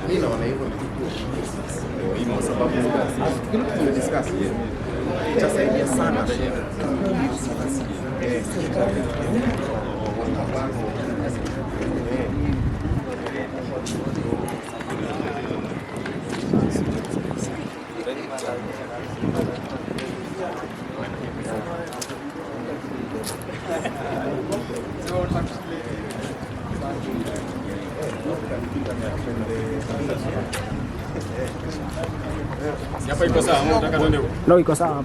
Mimi naona hivyo kwa sababu tumediscuss hiyo. Itasaidia sana. No, iko sawa.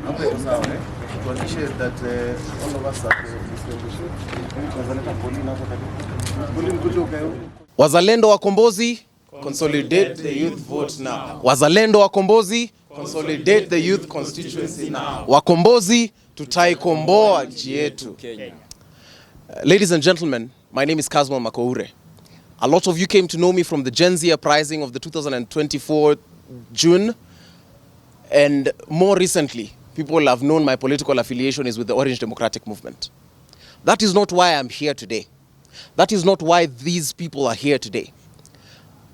Tuhakikishe that all of us are Wazalendo Wakombozi, consolidate the youth vote now. Wazalendo Wakombozi, consolidate the youth constituency now. Wakombozi, tutaikomboa nchi yetu. Ladies and gentlemen, my name is Kasmuel Mcoure. A lot of you came to know me from the Gen Z uprising of the 2024 June. And more recently, people have known my political affiliation is with the Orange Democratic Movement. That is not why I'm here today. That is not why these people are here today.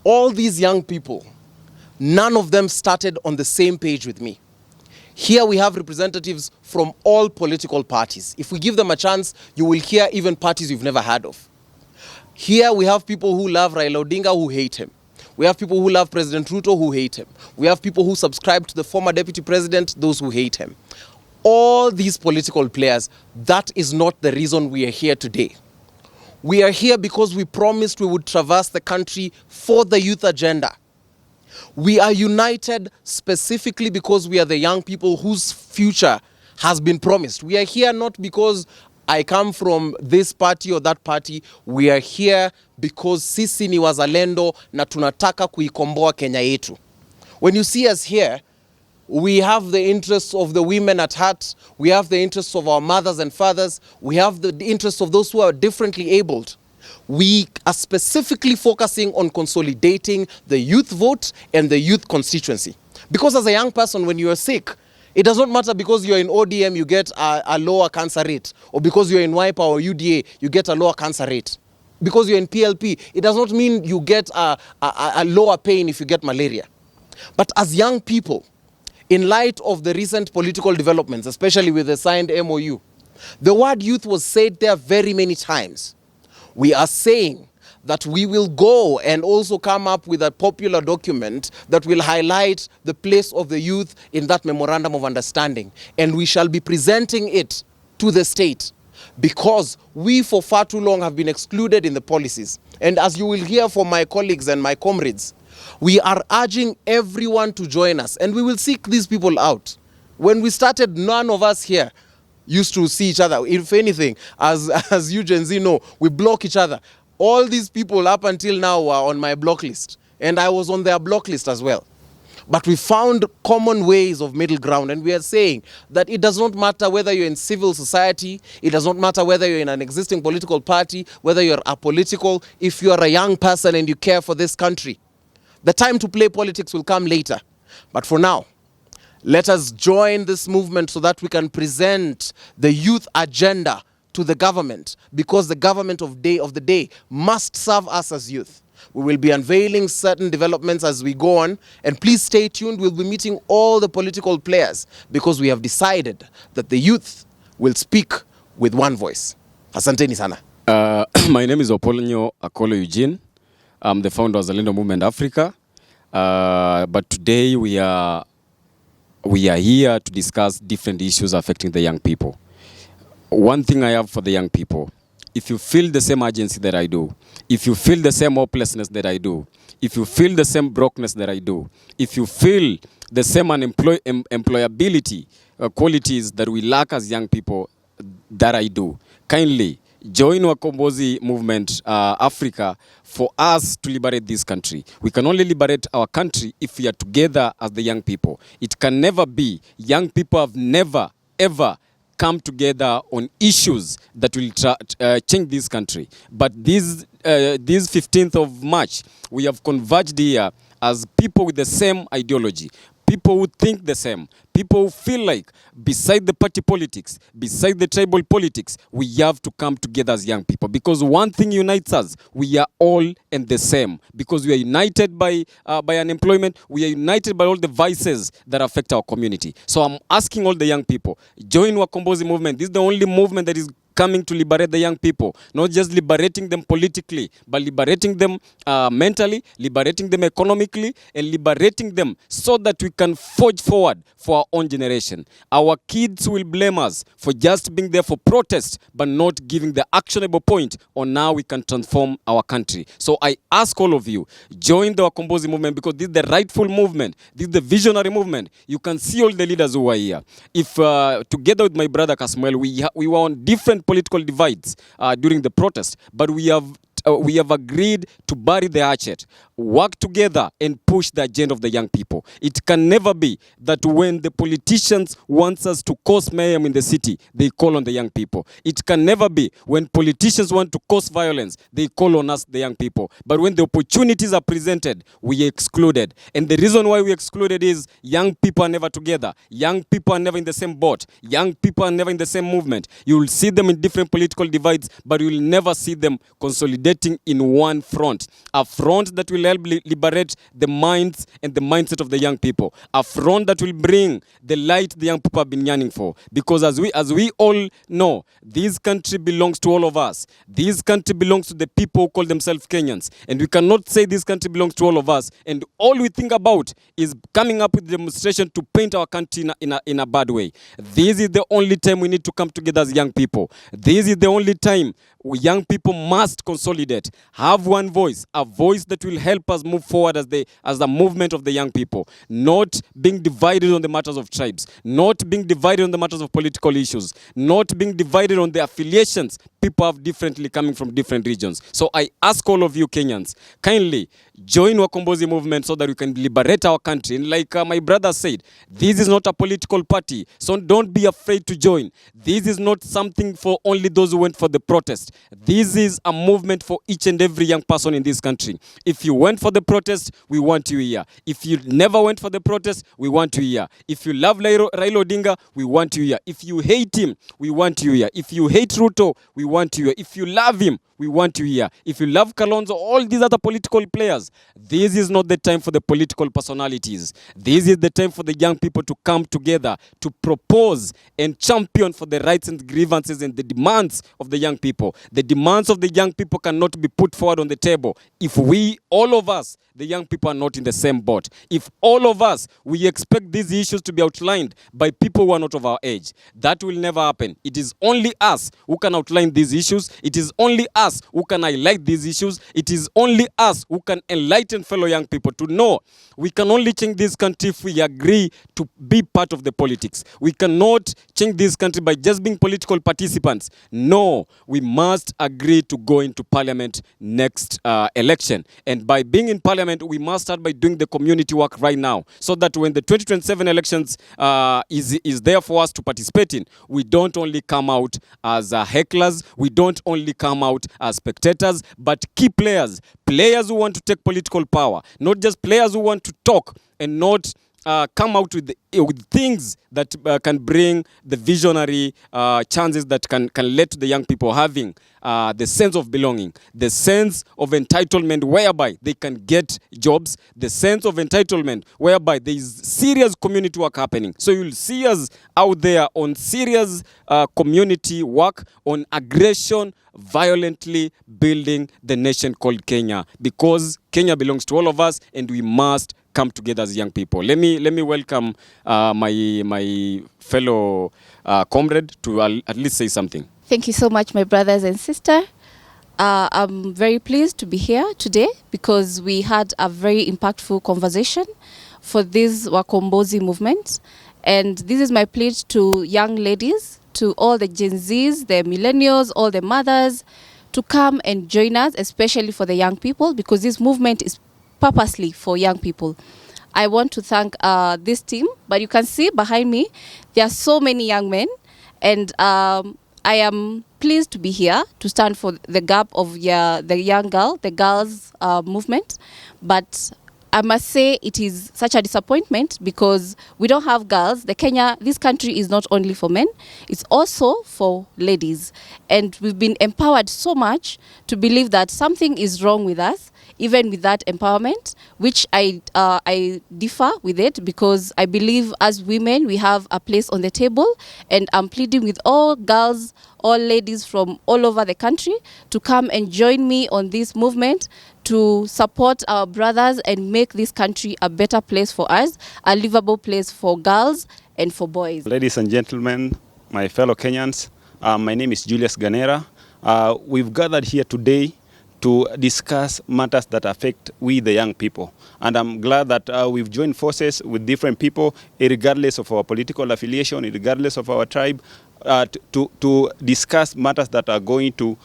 All these young people, none of them started on the same page with me. Here we have representatives from all political parties. If we give them a chance, you will hear even parties you've never heard of. Here we have people who love Raila Odinga who hate him. We have people who love President Ruto who hate him. We have people who subscribe to the former deputy president, those who hate him. All these political players, that is not the reason we are here today. We are here because we promised we would traverse the country for the youth agenda. We are united specifically because we are the young people whose future has been promised. We are here not because I come from this party or that party. We are here because sisi ni wazalendo na tunataka kuikomboa Kenya yetu. When you see us here, we have the interests of the women at heart. We have the interests of our mothers and fathers. We have the interests of those who are differently abled. We are specifically focusing on consolidating the youth vote and the youth constituency. Because as a young person, when you are sick, it does not matter because you're in ODM, you get a lower cancer rate. Or because you're in WIPA or UDA, you get a lower cancer rate. Because you're in PLP, it does not mean you get a lower pain if you get malaria. But as young people, in light of the recent political developments, especially with the signed MOU, the word youth was said there very many times. We are saying that we will go and also come up with a popular document that will highlight the place of the youth in that memorandum of understanding. And we shall be presenting it to the state because we for far too long have been excluded in the policies. And as you will hear from my colleagues and my comrades, we are urging everyone to join us and we will seek these people out. When we started, none of us here used to see each other. If anything, as Eugene know, we block each other. All these people up until now are on my block list. And I was on their block list as well. But we found common ways of middle ground. And we are saying that it does not matter whether you're in civil society. It does not matter whether you're in an existing political party, whether you're apolitical. If you are a young person and you care for this country, the time to play politics will come later. But for now, let us join this movement so that we can present the youth agenda to the government, because the government of the day must serve us as youth. We will be unveiling certain developments as we go on, and please stay tuned. We'll be meeting all the political players because we have decided that the youth will speak with one voice. Asanteni sana. My name is Oponyo Eugene. I'm the founder of Wazalendo Movement Africa. But today we are here to discuss different issues affecting the young people. One thing I have for the young people, if you feel the same urgency that I do, if you feel the same hopelessness that I do, if you feel the same brokenness that I do, if you feel the same employability qualities that we lack as young people that I do, kindly join Wakombozi Movement Africa for us to liberate this country. We can only liberate our country if we are together as the young people. It can never be. Young people have never, ever come together on issues that will change this country. But this 15th of March, we have converged here as people with the same ideology, people who think the same, people who feel like beside the party politics, beside the tribal politics, we have to come together as young people, because one thing unites us: we are all and the same, because we are united by unemployment, we are united by all the vices that affect our community. So I'm asking all the young people, join Wakombozi movement. This is the only movement that is coming to liberate the young people, not just liberating them politically, but liberating them mentally, liberating them economically, and liberating them so that we can forge forward for our own generation. Our kids will blame us for just being there for protest, but not giving the actionable point on how we can transform our country. So I ask all of you, join the Wakombozi movement, because this is the rightful movement. This is the visionary movement. You can see all the leaders who are here. If together with my brother Kasmuel, we were on different political divides during the protest, but we have agreed to bury the hatchet, work together and push the agenda of the young people. It can never be that when the politicians want us to cause mayhem in the city, they call on the young people. It can never be when politicians want to cause violence, they call on us, the young people. But when the opportunities are presented, we are excluded. And the reason why we are excluded is young people are never together. Young people are never in the same boat. Young people are never in the same movement. You will see them in different political divides, but you will never see them consolidating in one front. A front that will help liberate the minds and the mindset of the young people. A front that will bring the light the young people have been yearning for. Because as we all know, this country belongs to all of us. This country belongs to the people who call themselves Kenyans. And we cannot say this country belongs to all of us, and all we think about is coming up with demonstration to paint our country in a bad way. This is the only time we need to come together as young people. This is the only time young people must consolidate, have one voice, a voice that will help us move forward as the movement of the young people, not being divided on the matters of tribes, not being divided on the matters of political issues, not being divided on the affiliations people have differently coming from different regions. So I ask all of you Kenyans, kindly join Wakombozi movement so that we can liberate our country. And like my brother said, this is not a political party, so don't be afraid to join. This is not something for only those who went for the protest. This is a movement for each and every young person in this country. If you went for the protest, we want you here. If you never went for the protest, we want you here. If you love Raila Odinga, we want you here. If you hate him, we want you here. If you hate Ruto, we want you here. If you love him, we want you here. If you love Kalonzo, all these other political players, this is not the time for the political personalities. This is the time for the young people to come together to propose and champion for the rights and grievances and the demands of the young people. The demands of the young people cannot be put forward on the table if we, all of us, the young people are not in the same boat. If all of us, we expect these issues to be outlined by people who are not of our age, that will never happen. It is only us who can outline these issues. It is only us who can highlight these issues. It is only us who can enlighten fellow young people to know we can only change this country if we agree to be part of the politics. We cannot change this country by just being political participants. No, we must agree to go into parliament next election. And by being in parliament, we must start by doing the community work right now, so that when the 2027 elections is there for us to participate in, we don't only come out as hecklers, we don't only come out as spectators, but key players who want to take political power, not just players who want to talk and not come out with things that can bring the visionary chances that can lead to the young people having the sense of belonging, the sense of entitlement whereby they can get jobs, the sense of entitlement whereby there is serious community work happening. So you'll see us out there on serious community work, on aggression, violently building the nation called Kenya, because Kenya belongs to all of us and we must come together as young people. Let me welcome my fellow comrade to at least say something. Thank you so much, my brothers and sisters. I'm very pleased to be here today because we had a very impactful conversation for this Wakombozi movement. And this is my pledge to young ladies, to all the Gen Zs, the millennials, all the mothers, to come and join us, especially for the young people, because this movement is purposely for young people. I want to thank this team, but you can see behind me, there are so many young men, and I am pleased to be here to stand for the gap of the young girl, the girls movement. But I must say it is such a disappointment because we don't have girls. This country is not only for men, it's also for ladies. And we've been empowered so much to believe that something is wrong with us, even with that empowerment, which I differ with it, because I believe as women we have a place on the table, and I'm pleading with all girls, all ladies from all over the country to come and join me on this movement to support our brothers and make this country a better place for us, a livable place for girls and for boys. Ladies and gentlemen, my fellow Kenyans, my name is Julius Ganera. We've gathered here today to discuss matters that affect we the young people. And I'm glad that we've joined forces with different people, regardless of our political affiliation, regardless of our tribe, to discuss matters that are going to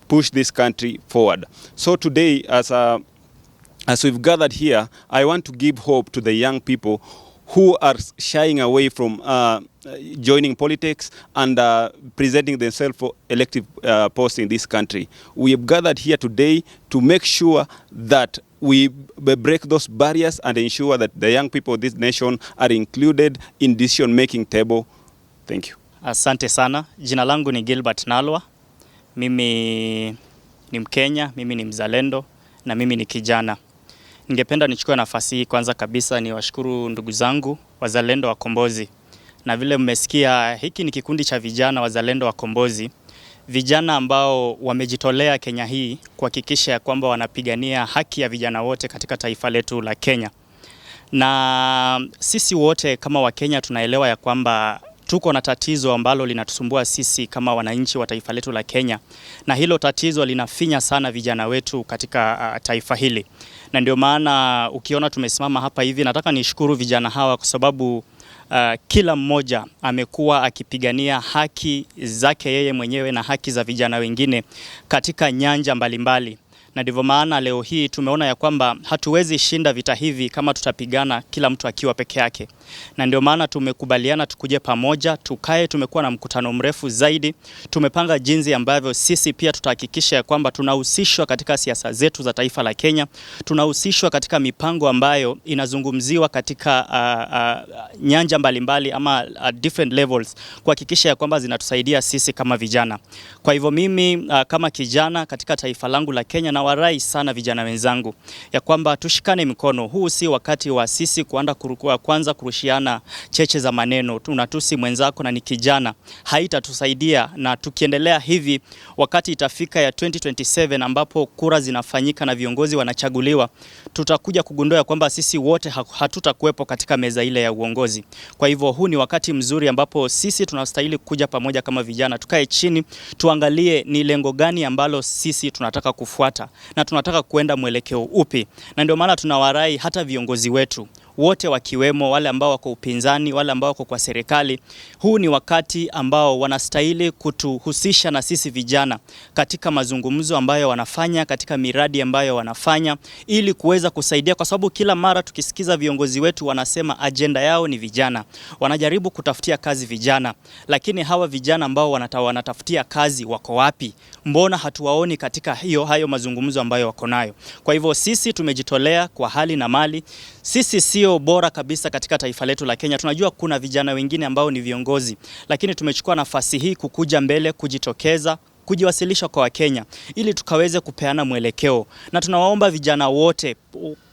push this country forward. So today, as we've gathered here, I want to give hope to the young people who are shying away from joining politics and presenting themselves for elective posts in this country. We have gathered here today to make sure that we break those barriers and ensure that the young people of this nation are included in decision-making table. Thank you. Asante sana. Jina langu ni Gilbert Nalwa. Mimi ni Mkenya, mimi ni mzalendo na mimi ni kijana. Ningependa nichukue nafasi hii kwanza kabisa ni washukuru ndugu zangu Wazalendo Wakombozi. Na vile mmesikia, hiki ni kikundi cha vijana Wazalendo Wakombozi. Vijana ambao wamejitolea Kenya hii kuhakikisha ya kwamba wanapigania haki ya vijana wote katika taifa letu la Kenya. Na sisi wote kama Wakenya tunaelewa ya kwamba tuko na tatizo ambalo linatusumbua sisi kama wananchi wa taifa letu la Kenya, na hilo tatizo linafinya sana vijana wetu katika taifa hili. Na ndio maana ukiona tumesimama hapa hivi, nataka nishukuru vijana hawa kwa sababu kila mmoja amekuwa akipigania haki zake yeye mwenyewe na haki za vijana wengine katika nyanja mbalimbali. Na ndivyo maana leo hii tumeona ya kwamba hatuwezi shinda vita hivi kama tutapigana kila mtu akiwa peke yake. Na ndio maana tumekubaliana tukuje pamoja, tukae, tumekuwa na mkutano mrefu zaidi. Tumepanga jinsi ambavyo sisi pia tutahakikisha ya kwamba tunahusishwa katika siasa zetu za taifa la Kenya. Tunahusishwa katika mipango ambayo inazungumziwa katika nyanja mbalimbali ama different levels, kuhakikisha ya kwamba zinatusaidia sisi kama vijana. Kwa hivyo mimi kama kijana katika taifa langu la Kenya, na warai sana vijana wenzangu ya kwamba tushikane mikono. Huu si wakati wa sisi kwanza kurushiana cheche za maneno. Tunatusi mwenzako na ni kijana, haitatusaidia. Na tukiendelea hivi, wakati itafika ya 2027 ambapo kura zinafanyika na viongozi wanachaguliwa, tutakuja kugundua kwamba sisi wote hatutakuwepo katika meza ile ya uongozi. Kwa hivyo huu ni wakati mzuri ambapo sisi tunastahili kuja pamoja kama vijana, tukae chini, tuangalie ni lengo gani ambalo sisi tunataka kufuata na tunataka kuenda mwelekeo upi. Na ndio maana tunawarai hata viongozi wetu wote, wakiwemo wale ambao wako upinzani, wale ambao wako kwa serikali. Huu ni wakati ambao wanastahili kutuhusisha na sisi vijana katika mazungumzo ambayo wanafanya, katika miradi ambayo wanafanya, ili kuweza kusaidia, kwa sababu kila mara tukisikiza viongozi wetu wanasema ajenda yao ni vijana. Wanajaribu kutafutia kazi vijana, lakini hawa vijana ambao wanatafutia kazi wako wapi? Mbona hatuwaoni katika hayo mazungumzo ambayo wako nayo? Kwa hivyo sisi tumejitolea kwa hali na mali. Sisi sio bora kabisa katika taifa letu la Kenya. Tunajua kuna vijana wengine ambao ni viongozi, lakini tumechukua nafasi hii kukuja mbele, kujitokeza, kujiwasilisha kwa Wakenya ili tukaweze kupeana mwelekeo. Na tunawaomba vijana wote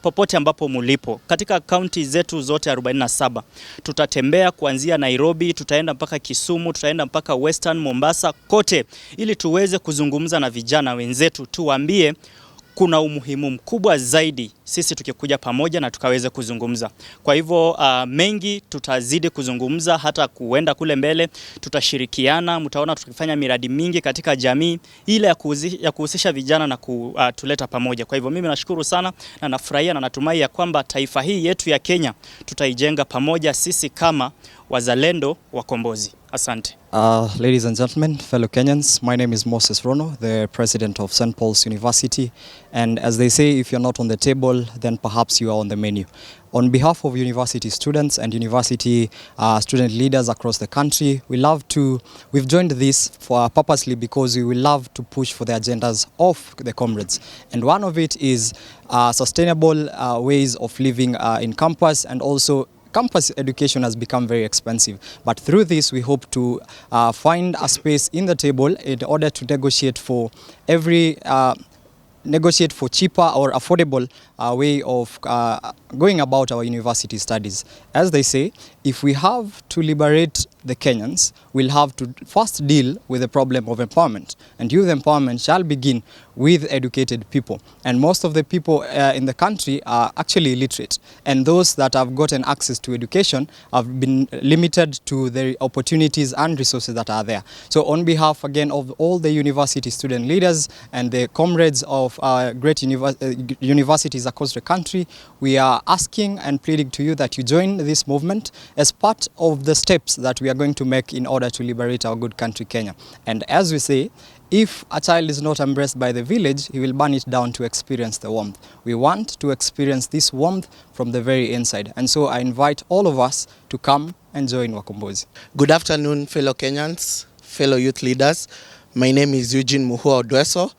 popote ambapo mulipo katika kaunti zetu zote 47, tutatembea kuanzia Nairobi, tutaenda mpaka Kisumu, tutaenda mpaka Western, Mombasa, kote, ili tuweze kuzungumza na vijana wenzetu, tuwaambie kuna umuhimu mkubwa zaidi sisi tukikuja pamoja na tukaweze kuzungumza. Kwa hivyo mengi tutazidi kuzungumza, hata kuenda kule mbele tutashirikiana. Mtaona tukifanya miradi mingi katika jamii ile ya kuhusisha vijana na kutuleta pamoja. Kwa hivyo mimi nashukuru sana na nafurahia na natumai ya kwamba taifa hii yetu ya Kenya tutaijenga pamoja sisi kama Wazalendo Wakombozi. Asante. Ladies and gentlemen, fellow Kenyans, my name is Moses Rono, the president of St. Paul's University. And as they say, if you're not on the table, then perhaps you are on the menu. On behalf of university students and university student leaders across the country, we've joined this for purposely because we will love to push for the agendas of the comrades. And one of it is sustainable ways of living in campus, and also campus education has become very expensive. But through this, we hope to find a space in the table in order to negotiate for cheaper or affordable way of going about our university studies. As they say, if we have to liberate the Kenyans, we'll have to first deal with the problem of empowerment. And youth empowerment shall begin with educated people. And most of the people in the country are actually illiterate. And those that have gotten access to education have been limited to the opportunities and resources that are there. So on behalf, again, of all the university student leaders and the comrades of great universities across the country, we are asking and pleading to you that you join this movement as part of the steps that we are going to make in order to liberate our good country, Kenya. And as we say, if a child is not embraced by the village, he will burn it down to experience the warmth. We want to experience this warmth from the very inside. And so I invite all of us to come and join Wakombozi. Good afternoon, fellow Kenyans, fellow youth leaders. My name is Eugene Mcoure.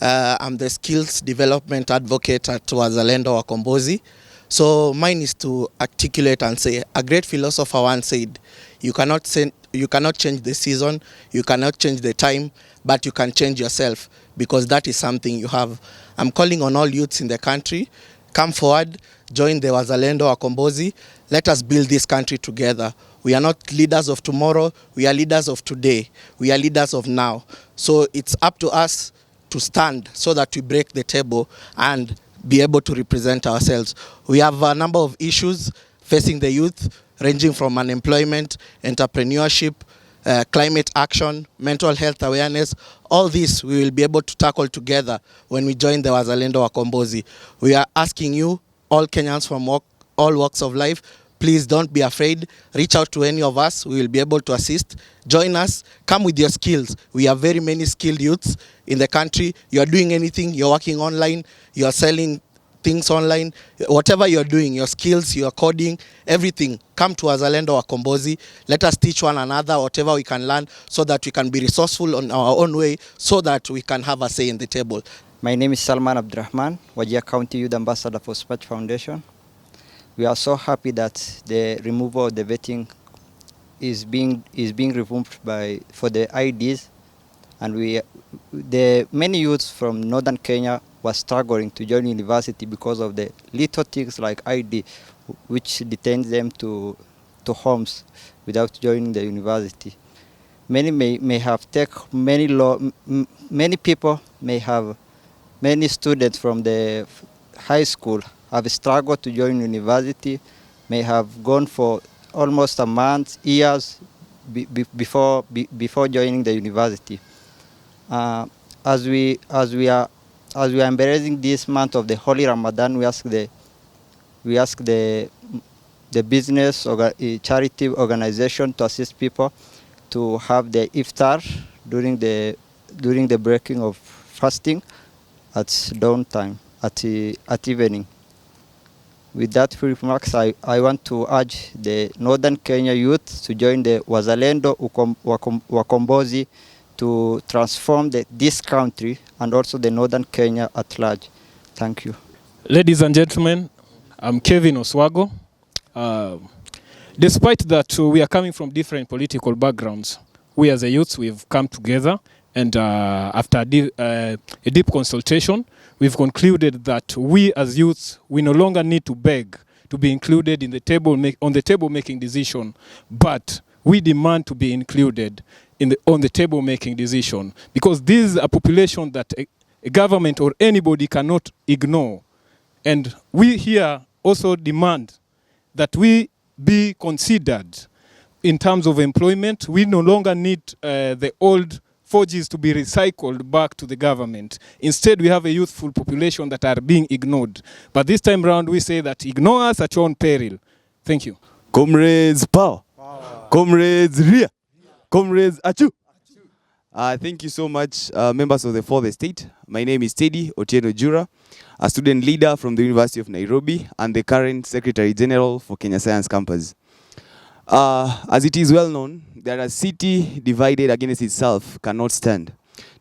I'm the skills development advocate at Wazalendo Wakombozi. So mine is to articulate and say, a great philosopher once said, you cannot change the season, you cannot change the time, but you can change yourself, because that is something you have. I'm calling on all youths in the country, come forward, join the Wazalendo Wakombozi. Let us build this country together. We are not leaders of tomorrow, we are leaders of today. We are leaders of now. So it's up to us to stand so that we break the table and be able to represent ourselves. We have a number of issues facing the youth, ranging from unemployment, entrepreneurship, climate action, mental health awareness. All this we will be able to tackle together when we join the Wazalendo Wakombozi. We are asking you, all Kenyans from all walks of life, please don't be afraid. Reach out to any of us. We will be able to assist. Join us. Come with your skills. We have very many skilled youths in the country. You are doing anything. You're working online. You are selling things online. Whatever you're doing, your skills, your coding, everything. Come to Wazalendo Wakombozi. Let us teach one another whatever we can learn, so that we can be resourceful on our own way, so that we can have a say in the table. My name is Salman Abdurrahman, Wajir County Youth Ambassador for Spark Foundation. We are so happy that the removal of the vetting is being removed for the IDs, and the many youths from northern Kenya were struggling to join university because of the little things like ID, which detains them to homes without joining the university. Many many students from the high school have struggled to join university, may have gone for almost a month, years before joining the university. As we are embracing this month of the Holy Ramadan, we ask the business or charity organization to assist people to have the iftar during the breaking of fasting at dawn time, at evening. With that few remarks, I want to urge the Northern Kenya youth to join the Wazalendo Wakombozi to transform this country and also the Northern Kenya at large. Thank you. Ladies and gentlemen, I'm Kevin Oswago. Despite that we are coming from different political backgrounds, we as a youth, we've come together, and after a deep consultation, we've concluded that we as youths, we no longer need to beg to be included in the on the table making decision, but we demand to be included on the table making decision, because this is a population that a government or anybody cannot ignore. And we here also demand that we be considered in terms of employment. We no longer need the old 4Gs to be recycled back to the government. Instead, we have a youthful population that are being ignored. But this time around, we say that ignore us at your own peril. Thank you. Comrades, power. Comrades Ria. Comrades Achu. Thank you so much, members of the fourth estate. My name is Teddy Otieno Jura, a student leader from the University of Nairobi and the current Secretary General for Kenya Science Campus. As it is well known, that a city divided against itself cannot stand.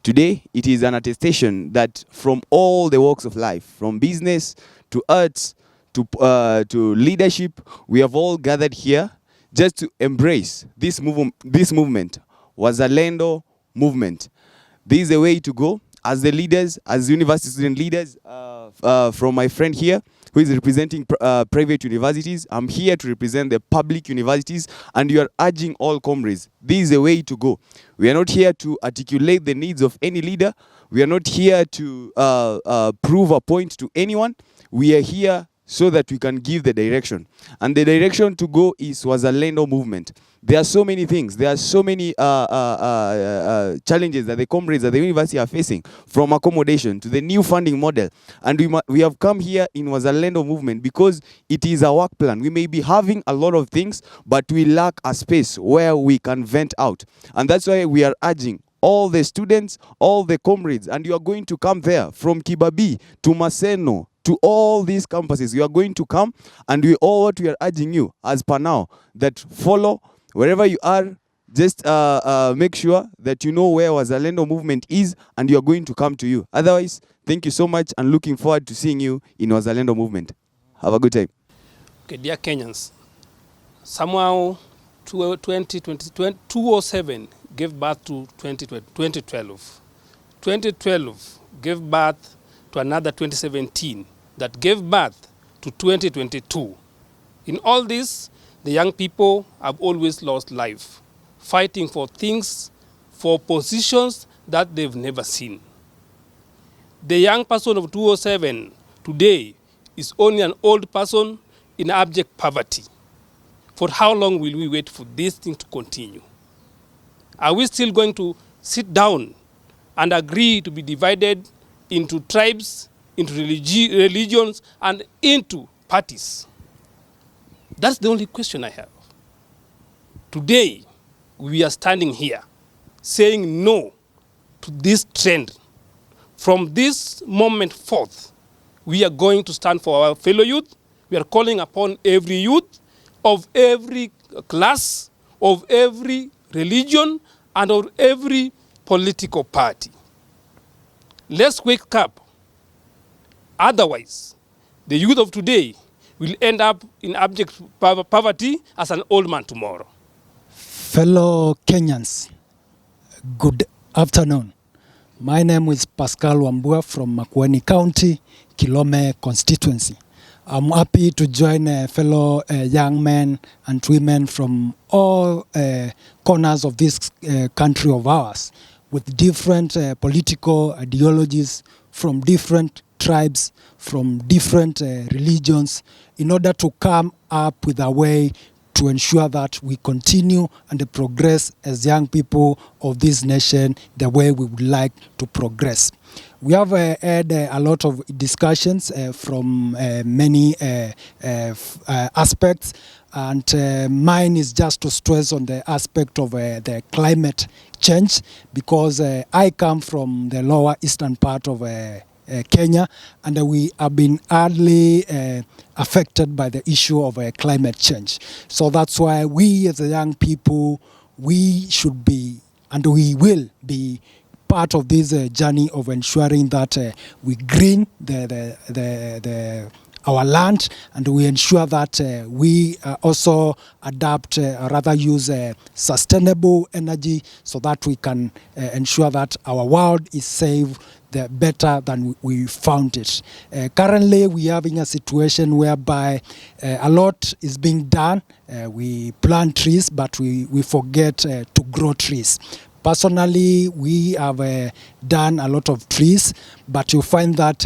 Today, it is an attestation that from all the walks of life, from business to arts to leadership, we have all gathered here just to embrace this movement, Wazalendo movement. This is the way to go. As the leaders, as university student leaders, from my friend here, who is representing private universities, I'm here to represent the public universities, and you are urging all comrades, this is the way to go. We are not here to articulate the needs of any leader. We are not here to prove a point to anyone. We are here so that we can give the direction. And the direction to go is Wazalendo movement. There are so many things. There are so many challenges that the comrades at the university are facing, from accommodation to the new funding model. And we have come here in Wazalendo movement because it is a work plan. We may be having a lot of things, but we lack a space where we can vent out. And that's why we are urging all the students, all the comrades, and you are going to come there from Kibabii to Maseno, to all these campuses. You are going to come, and what we are urging you as per now, that follow wherever you are. Just make sure that you know where Wazalendo movement is, and you are going to come to you. Otherwise, thank you so much, and looking forward to seeing you in Wazalendo movement. Have a good time. Okay, dear Kenyans, somehow 2007 gave birth to 2012. 2012 gave birth to another 2017 that gave birth to 2022. In all this, the young people have always lost life, fighting for things, for positions that they've never seen. The young person of 2007 today is only an old person in abject poverty. For how long will we wait for this thing to continue? Are we still going to sit down and agree to be divided into tribes, into religions, and into parties? That's the only question I have. Today, we are standing here saying no to this trend. From this moment forth, we are going to stand for our fellow youth. We are calling upon every youth of every class, of every religion, and of every political party. Let's wake up. Otherwise, the youth of today will end up in abject poverty as an old man tomorrow. Fellow Kenyans, good afternoon. My name is Pascal Wambua from Makueni County, Kilome constituency. I'm happy to join fellow young men and women from all corners of this country of ours, with different political ideologies, from different tribes, from different religions, in order to come up with a way to ensure that we continue and progress as young people of this nation the way we would like to progress. We have had a lot of discussions from many aspects, and mine is just to stress on the aspect of the climate change, because I come from the lower eastern part of Kenya, and we have been hardly affected by the issue of climate change. So that's why we as a young people, we should be, and we will be, part of this journey of ensuring that we green our land, and we ensure that we also adapt, or rather use sustainable energy, so that we can ensure that our world is safe better than we found it. Currently, we are in a situation whereby a lot is being done. We plant trees, but we forget to grow trees. Personally, we have done a lot of trees, but you find that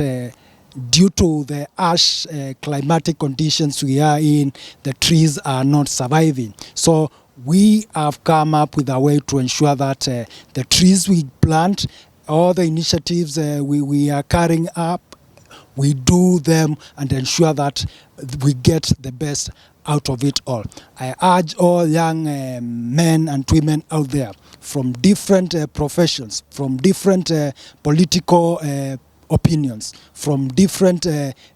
due to the harsh climatic conditions we are in, the trees are not surviving. So we have come up with a way to ensure that the trees we plant, all the initiatives we are carrying up, we do them and ensure that we get the best out of it all. I urge all young men and women out there from different professions, from different political opinions, from different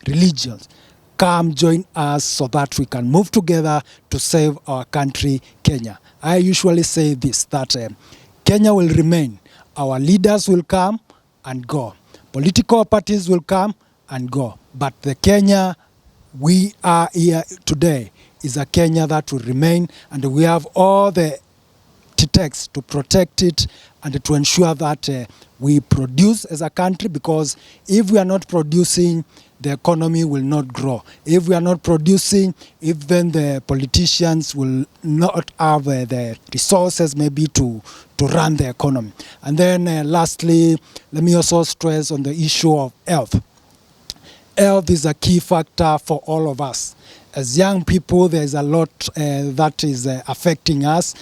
religions, come join us so that we can move together to save our country, Kenya. I usually say this, that Kenya will remain. Our leaders will come and go. Political parties will come and go. But the Kenya we are here today is a Kenya that will remain, and we have all the takes to protect it and to ensure that we produce as a country, because if we are not producing, the economy will not grow. If we are not producing, even the politicians will not have the resources maybe to run the economy. And then lastly, let me also stress on the issue of health. Health is a key factor for all of us. As young people, there is a lot that is affecting us,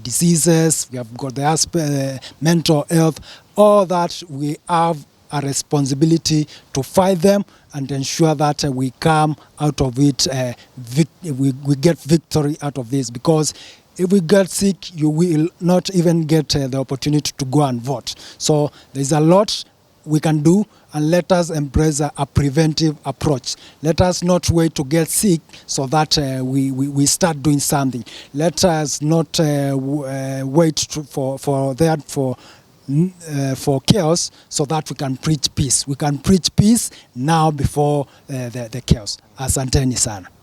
diseases, we have got the mental health, all that we have a responsibility to fight them and ensure that we come out of it, we get victory out of this, because if we get sick, you will not even get the opportunity to go and vote. So there's a lot we can do, and let us embrace a preventive approach. Let us not wait to get sick so that we start doing something. Let us not wait for chaos so that we can preach peace. We can preach peace now before the chaos. Asanteni sana.